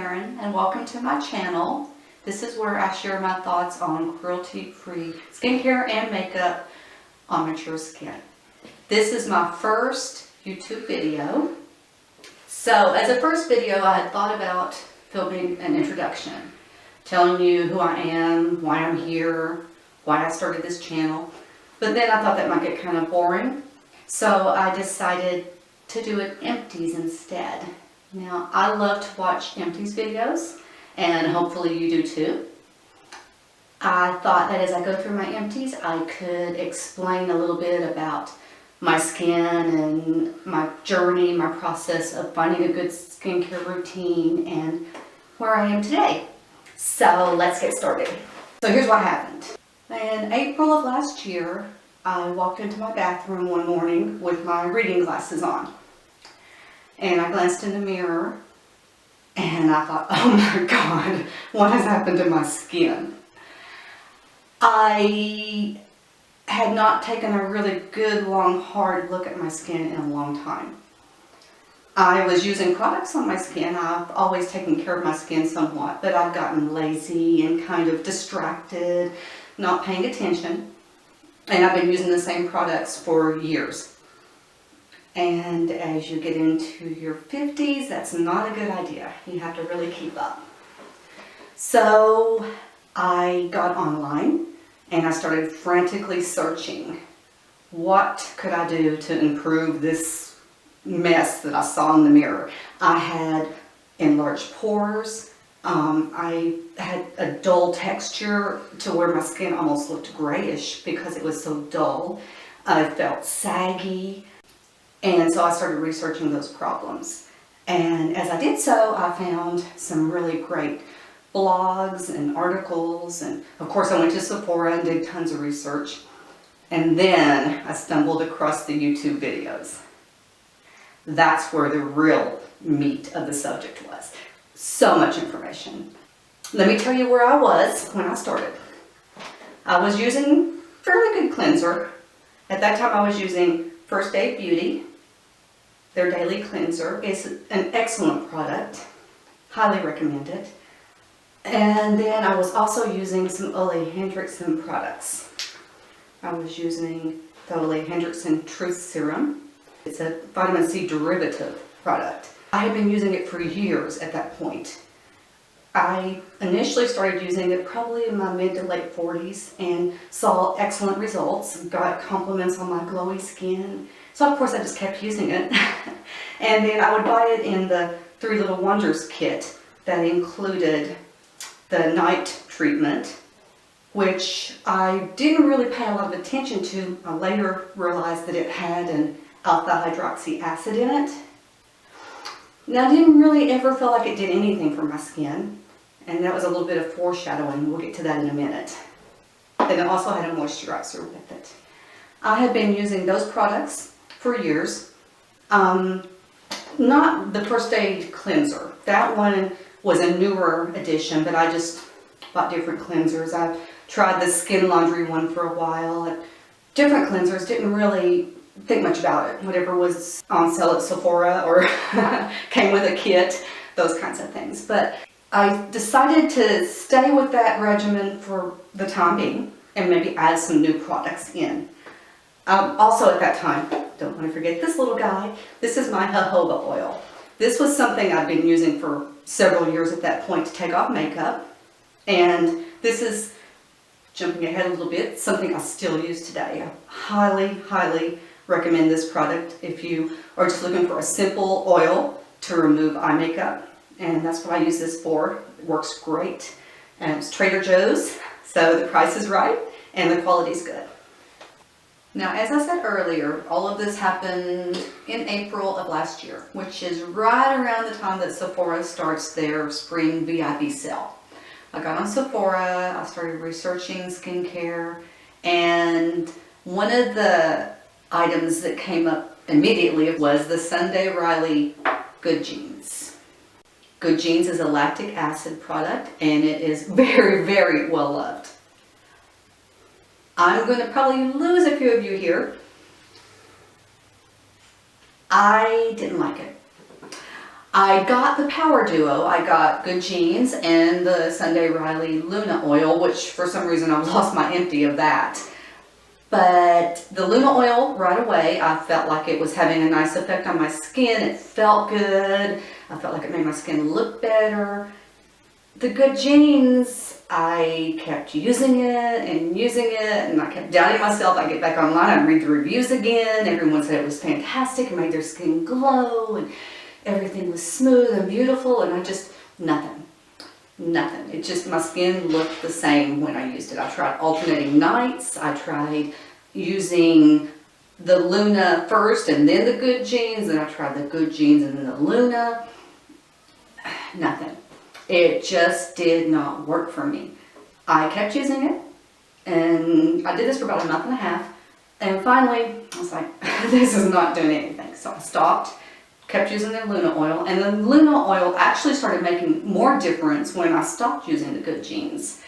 Karen and welcome to my channel. This is where I share my thoughts on cruelty-free skincare and makeup on mature skin. This is my first YouTube video. So as a first video, I had thought about filming an introduction, telling you who I am, why I'm here, why I started this channel. But then I thought that might get kind of boring. So I decided to do an empties instead. Now, I love to watch empties videos, and hopefully you do too. I thought that as I go through my empties, I could explain a little bit about my skin and my journey, my process of finding a good skincare routine, and where I am today. So let's get started. So here's what happened. In April of last year, I walked into my bathroom one morning with my reading glasses on. And I glanced in the mirror and I thought, oh my God, what has happened to my skin? I had not taken a really good, long, hard look at my skin in a long time. I was using products on my skin. I've always taken care of my skin somewhat, but I've gotten lazy and kind of distracted, not paying attention. And I've been using the same products for years. And as you get into your 50s, that's not a good idea. You have to really keep up. So I got online and I started frantically searching. What could I do to improve this mess that I saw in the mirror? I had enlarged pores. I had a dull texture to where my skin almost looked grayish because it was so dull. I felt saggy. And so I started researching those problems. And as I did so, I found some really great blogs and articles. And of course, I went to Sephora and did tons of research. And then I stumbled across the YouTube videos. That's where the real meat of the subject was. So much information. Let me tell you where I was when I started. I was using a fairly good cleanser. At that time, I was using First Aid Beauty. Their daily cleanser is an excellent product. Highly recommend it. And then I was also using some Ole Henriksen products. I was using the Ole Henriksen Truth Serum. It's a vitamin C derivative product. I had been using it for years at that point. I initially started using it probably in my mid to late 40s and saw excellent results, got compliments on my glowy skin. So of course I just kept using it. And then I would buy it in the 3 Little Wonders kit that included the night treatment, which I didn't really pay a lot of attention to. I later realized that it had an alpha hydroxy acid in it. Now I didn't really ever feel like it did anything for my skin. And that was a little bit of foreshadowing. We'll get to that in a minute. And it also had a moisturizer with it. I had been using those products for years. Not the First Aid cleanser. That one was a newer edition, but I just bought different cleansers. I've tried the Skin Laundry one for a while. Different cleansers, didn't really think much about it. Whatever was on sale at Sephora or came with a kit, those kinds of things. But I decided to stay with that regimen for the time being and maybe add some new products in. Also at that time, don't want to forget this little guy. This is my jojoba oil. This was something I've been using for several years at that point to take off makeup. And this is, jumping ahead a little bit, something I still use today. I highly, highly recommend this product if you are just looking for a simple oil to remove eye makeup. And that's what I use this for. It works great. And it's Trader Joe's, so the price is right and the quality is good. Now, as I said earlier, all of this happened in April of last year, which is right around the time that Sephora starts their spring VIB sale. I got on Sephora, I started researching skincare, and one of the items that came up immediately was the Sunday Riley Good Genes. Good Genes is a lactic acid product, and it is very, very well loved. I'm going to probably lose a few of you here. I didn't like it. I got the Power Duo. I got Good Genes and the Sunday Riley Luna Oil, which for some reason I've lost my empty of that. But the Luna Oil, right away, I felt like it was having a nice effect on my skin. It felt good. I felt like it made my skin look better. The Good Genes, I kept using it, and I kept doubting myself. I'd get back online, I'd read the reviews again. Everyone said it was fantastic, it made their skin glow, and everything was smooth and beautiful, and I just, nothing. It just, my skin looked the same when I used it. I tried alternating nights. I tried using the Luna first and then the Good Genes, and I tried the Good Genes and then the Luna. Nothing. It just did not work for me. I kept using it, and I did this for about a month and a half, and finally I was like, this is not doing anything. So I stopped, kept using the Luna Oil, and the Luna Oil actually started making more difference when I stopped using the Good Genes.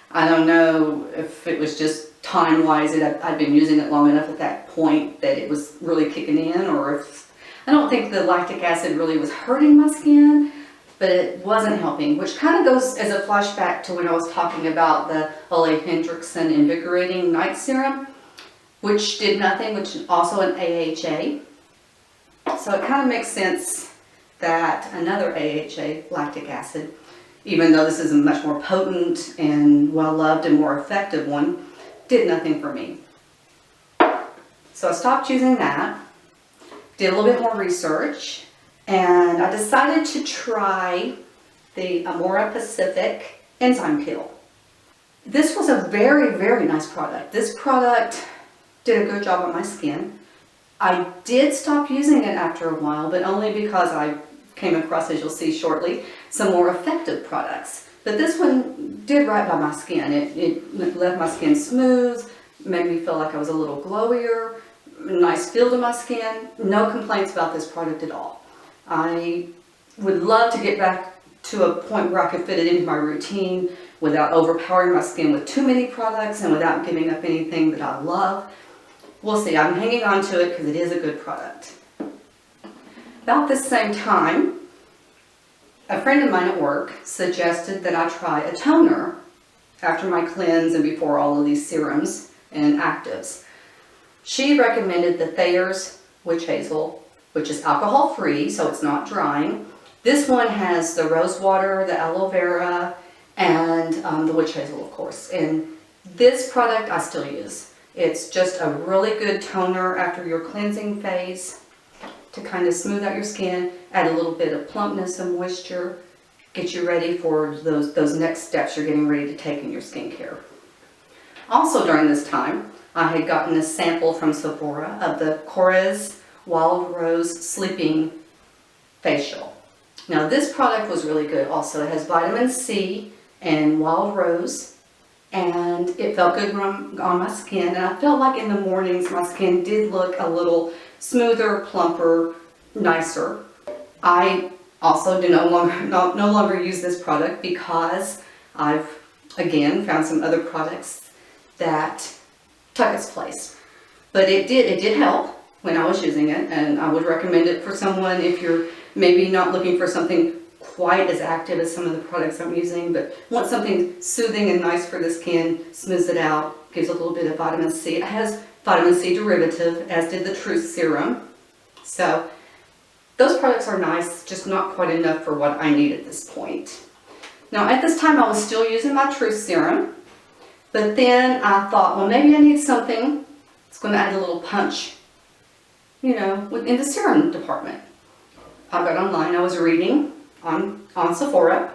I don't know if it was just time-wise that I'd been using it long enough at that point that it was really kicking in, or if, I don't think the lactic acid really was hurting my skin, but it wasn't helping, which kind of goes as a flashback to when I was talking about the Henriksen Invigorating Night Serum, which did nothing, which is also an AHA. So it kind of makes sense that another AHA, lactic acid, even though this is a much more potent and well-loved and more effective one, did nothing for me. So I stopped using that, did a little bit more research, and I decided to try the AmorePacific Enzyme Peel. This was a very, very nice product. This product did a good job on my skin. I did stop using it after a while, but only because I came across, as you'll see shortly, some more effective products. But this one did right by my skin. It left my skin smooth, made me feel like I was a little glowier, nice feel to my skin. No complaints about this product at all. I would love to get back to a point where I could fit it into my routine without overpowering my skin with too many products and without giving up anything that I love. We'll see. I'm hanging on to it because it is a good product. About this same time, a friend of mine at work suggested that I try a toner after my cleanse and before all of these serums and actives. She recommended the Thayer's Witch Hazel, which is alcohol-free, so it's not drying. This one has the rose water, the aloe vera, and the witch hazel, of course. And this product I still use. It's just a really good toner after your cleansing phase to kind of smooth out your skin, add a little bit of plumpness and moisture, get you ready for those next steps you're getting ready to take in your skincare. Also during this time, I had gotten a sample from Sephora of the Korres Wild Rose Sleeping Facial. Now this product was really good also. It has vitamin C and wild rose, and it felt good on my skin, and I felt like in the mornings my skin did look a little smoother, plumper, nicer. I also do no longer use this product because I've again found some other products that took its place. But it did help when I was using it, and I would recommend it for someone if you're maybe not looking for something quite as active as some of the products I'm using, but want something soothing and nice for the skin, smooths it out, gives a little bit of vitamin C. It has vitamin C derivative, as did the Truth Serum. So those products are nice, just not quite enough for what I need at this point. Now at this time I was still using my Truth Serum, but then I thought, well, maybe I need something that's going to add a little punch, you know, in the serum department. I got online, I was reading on Sephora,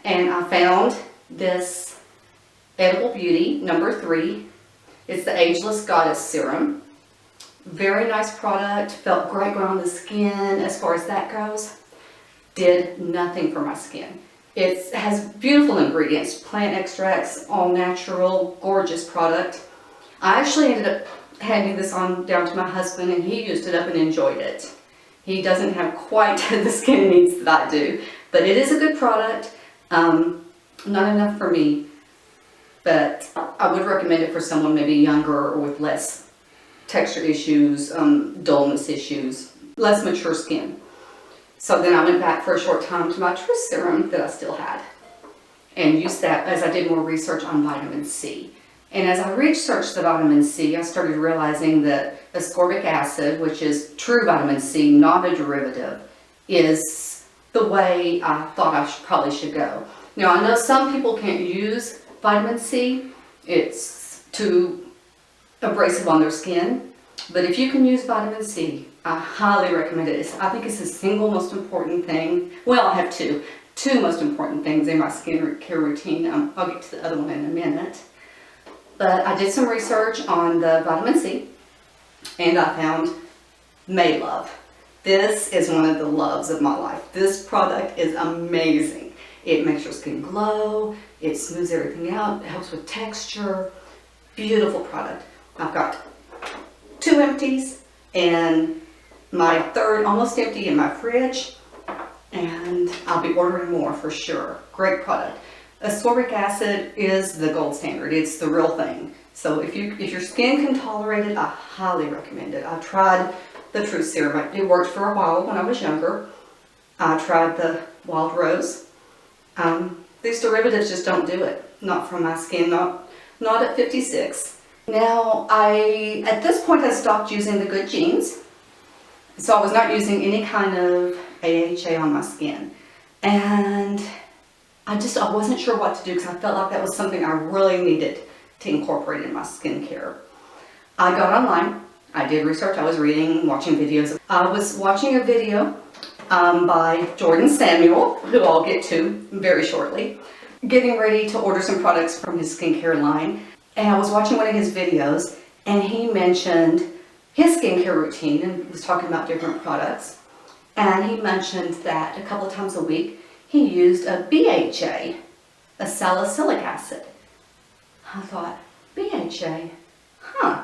and I found this Edible Beauty number 3. It's the Ageless Goddess Serum. Very nice product, felt great on the skin as far as that goes. Did nothing for my skin. It has beautiful ingredients, plant extracts, all natural, gorgeous product. I actually ended up handing this on down to my husband, and he used it up and enjoyed it. He doesn't have quite the skin needs that I do, but it is a good product. Not enough for me, but I would recommend it for someone maybe younger or with less texture issues, dullness issues, less mature skin. So then I went back for a short time to my True Serum that I still had and used that as I did more research on vitamin C. And as I researched the vitamin C, I started realizing that ascorbic acid, which is true vitamin C, not a derivative, is the way I thought I probably should go. Now, I know some people can't use vitamin C. It's too abrasive on their skin. But if you can use vitamin C, I highly recommend it. I think it's the single most important thing. Well, I have two most important things in my skin care routine. I'll get to the other one in a minute. But I did some research on the vitamin C, and I found Maelove. This is one of the loves of my life. This product is amazing. It makes your skin glow, it smooths everything out, it helps with texture. Beautiful product. I've got 2 empties and my third almost empty in my fridge, and I'll be ordering more for sure. Great product. Ascorbic acid is the gold standard. It's the real thing. So if your skin can tolerate it, I highly recommend it. I tried the True Serum. It worked for a while when I was younger. I tried the Wild Rose. These derivatives just don't do it. Not for my skin, not at 56. Now, at this point I stopped using the Good Genes. So I was not using any kind of AHA on my skin. And I wasn't sure what to do because I felt like that was something I really needed to incorporate in my skincare. I got online, I did research, I was reading, watching videos. I was watching a video by Jordan Samuel, who I'll get to very shortly, getting ready to order some products from his skincare line. And I was watching one of his videos and he mentioned his skincare routine and was talking about different products. And he mentioned that a couple of times a week he used a BHA, a salicylic acid. I thought, BHA? Huh.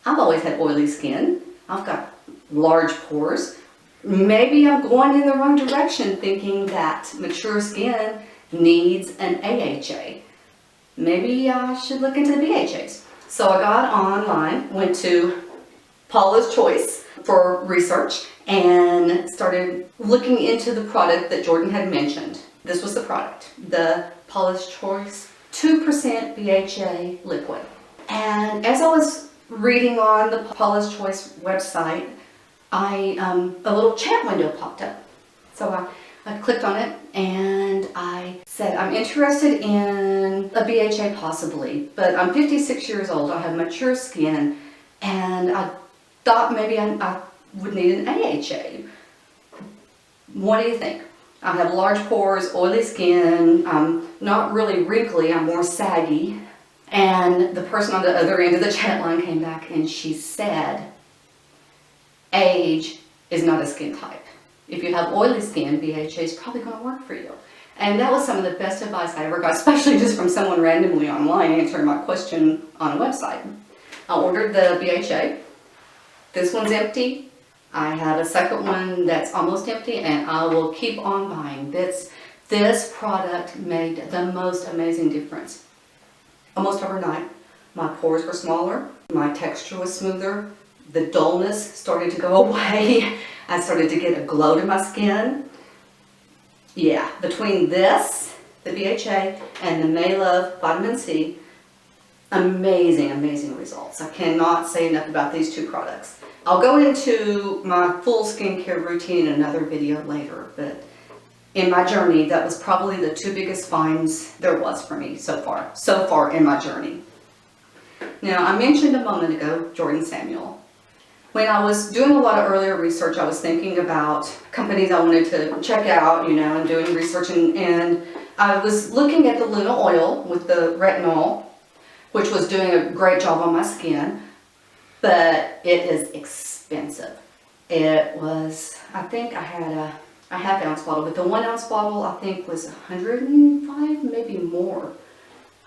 I've always had oily skin. I've got large pores. Maybe I'm going in the wrong direction thinking that mature skin needs an AHA. Maybe I should look into the BHAs. So I got online, went to Paula's Choice for research, and started looking into the product that Jordan had mentioned. This was the product, the Paula's Choice 2% BHA liquid. And as I was reading on the Paula's Choice website, a little chat window popped up. So I clicked on it and I said, I'm interested in a BHA possibly, but I'm 56 years old, I have mature skin, and I thought maybe I would need an AHA. What do you think? I have large pores, oily skin, I'm not really wrinkly, I'm more saggy. And the person on the other end of the chat line came back and she said, age is not a skin type. If you have oily skin, BHA is probably going to work for you. And that was some of the best advice I ever got, especially just from someone randomly online answering my question on a website. I ordered the BHA. This one's empty. I have a second one that's almost empty, and I will keep on buying. This product made the most amazing difference. Almost overnight, my pores were smaller, my texture was smoother, the dullness started to go away. I started to get a glow to my skin. Yeah, between this, the BHA, and the Maelove Vitamin C, amazing, amazing results. I cannot say enough about these two products. I'll go into my full skincare routine in another video later, but in my journey, that was probably the 2 biggest finds there was for me so far in my journey. Now, I mentioned a moment ago, Jordan Samuel. When I was doing a lot of earlier research, I was thinking about companies I wanted to check out, and doing research, and I was looking at the Luna oil with the retinol, which was doing a great job on my skin, but it is expensive. It was, I think I had a half-ounce bottle, but the 1-ounce bottle I think was $105, maybe more.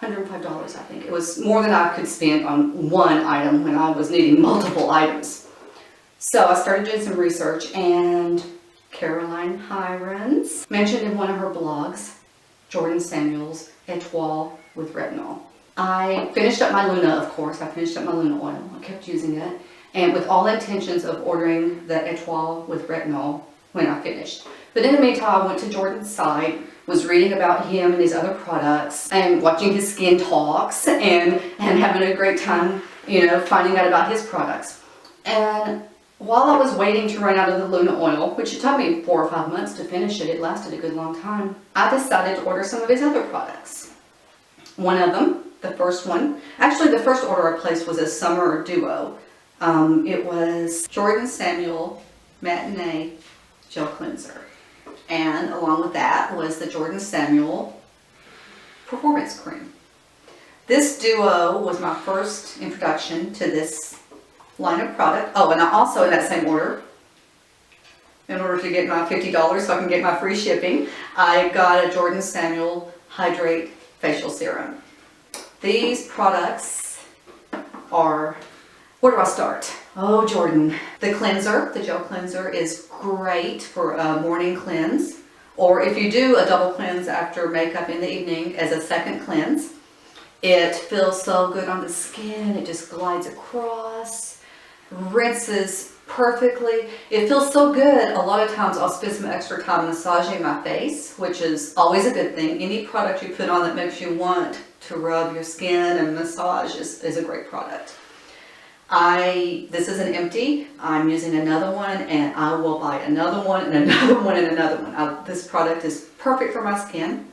$105, I think. It was more than I could spend on one item when I was needing multiple items. So I started doing some research, and Caroline Hirons mentioned in one of her blogs, Jordan Samuel's Etoile with retinol. I finished up my Luna, of course. I finished up my Luna oil. I kept using it. And with all intentions of ordering the Etoile with retinol when I finished. But in the meantime, I went to Jordan's site, was reading about him and his other products, and watching his skin talks, and having a great time, you know, finding out about his products. And while I was waiting to run out of the Luna oil, which it took me 4 or 5 months to finish it, it lasted a good long time, I decided to order some of his other products. One of them, the first one, actually the first order I placed was a summer duo. It was Jordan Samuel Matinee Gel Cleanser. And along with that was the Jordan Samuel Performance Cream. This duo was my first introduction to this line of product. Oh, and I also, in that same order, in order to get my $50 so I can get my free shipping, I got a Jordan Samuel Hydrate Facial Serum. These products are, where do I start? Oh, Jordan. The cleanser, the gel cleanser, is great for a morning cleanse, or if you do a double cleanse after makeup in the evening as a second cleanse. It feels so good on the skin. It just glides across, rinses perfectly. It feels so good. A lot of times I'll spend some extra time massaging my face, which is always a good thing. Any product you put on that makes you want to rub your skin and massage is a great product. This is an empty. I'm using another one, and I will buy another one and another one and another one. This product is perfect for my skin.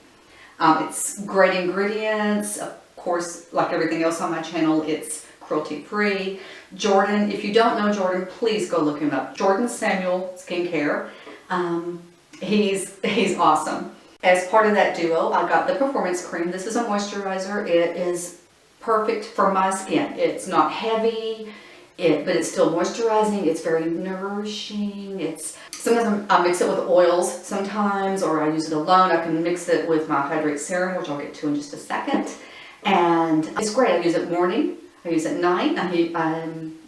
It's great ingredients. Of course, like everything else on my channel, it's cruelty-free. Jordan, if you don't know Jordan, please go look him up. Jordan Samuel Skincare. He's awesome. As part of that duo, I got the Performance Cream. This is a moisturizer. It is perfect for my skin. It's not heavy, but it's still moisturizing. It's very nourishing. Sometimes I mix it with oils sometimes, or I use it alone. I can mix it with my Hydrate Serum, which I'll get to in just a second. And it's great. I use it morning. I use it at night.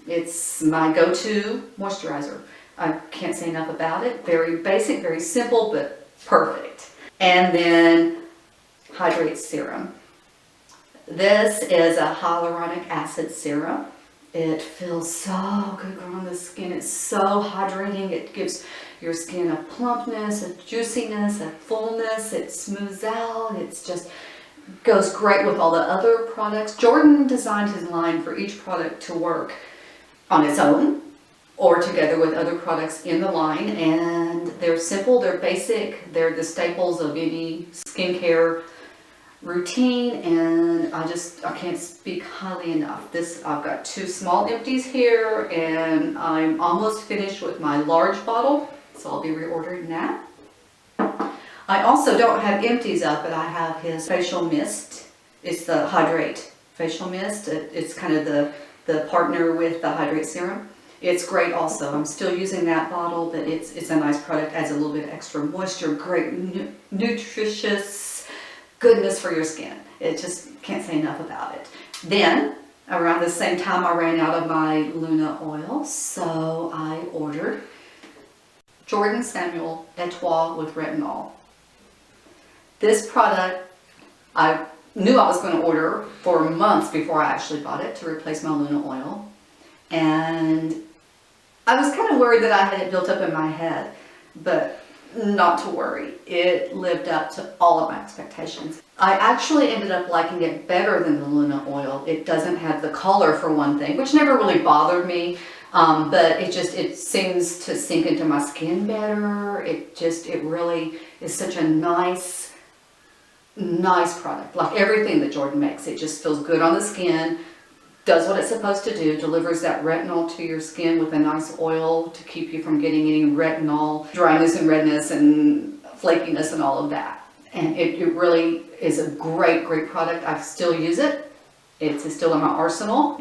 It's my go-to moisturizer. I can't say enough about it. Very basic, very simple, but perfect. And then Hydrate Serum. This is a hyaluronic acid serum. It feels so good on the skin. It's so hydrating. It gives your skin a plumpness, a juiciness, a fullness. It smooths out. It's just goes great with all the other products. Jordan designed his line for each product to work on its own or together with other products in the line, and they're simple, they're basic, they're the staples of any skincare routine, and I can't speak highly enough. I've got 2 small empties here, and I'm almost finished with my large bottle, so I'll be reordering that. I also don't have empties up, but I have his facial mist. It's the Hydrate facial mist. It's kind of the partner with the Hydrate Serum. It's great also. I'm still using that bottle, but it's a nice product. Adds a little bit extra moisture, great nutritious goodness for your skin. It just can't say enough about it. Then, around the same time, I ran out of my Luna oil, so I ordered Jordan Samuel Etoile with Retinol. This product, I knew I was going to order for months before I actually bought it to replace my Luna oil. And I was kind of worried that I had it built up in my head, but not to worry. It lived up to all of my expectations. I actually ended up liking it better than the Luna oil. It doesn't have the color for one thing, which never really bothered me, but it seems to sink into my skin better. It really is such a nice product. Like everything that Jordan makes, it just feels good on the skin, does what it's supposed to do, delivers that retinol to your skin with a nice oil to keep you from getting any retinol dryness and redness and flakiness and all of that. And it really is a great product. I still use it. It's still in my arsenal.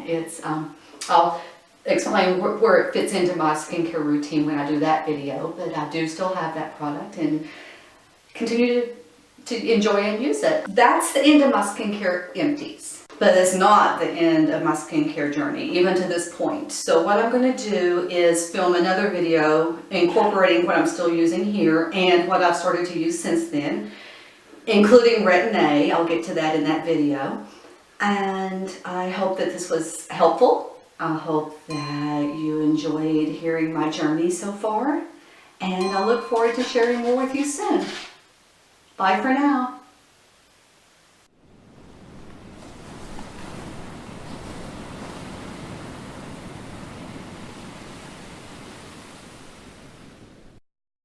I'll explain where it fits into my skincare routine when I do that video, but I do still have that product and continue to enjoy and use it. That's the end of my skincare empties. But it's not the end of my skincare journey, even to this point. So what I'm going to do is film another video incorporating what I'm still using here and what I've started to use since then, including Retinol. I'll get to that in that video. And I hope that this was helpful. I hope that you enjoyed hearing my journey so far. And I look look forward to sharing more with you soon. Bye for now.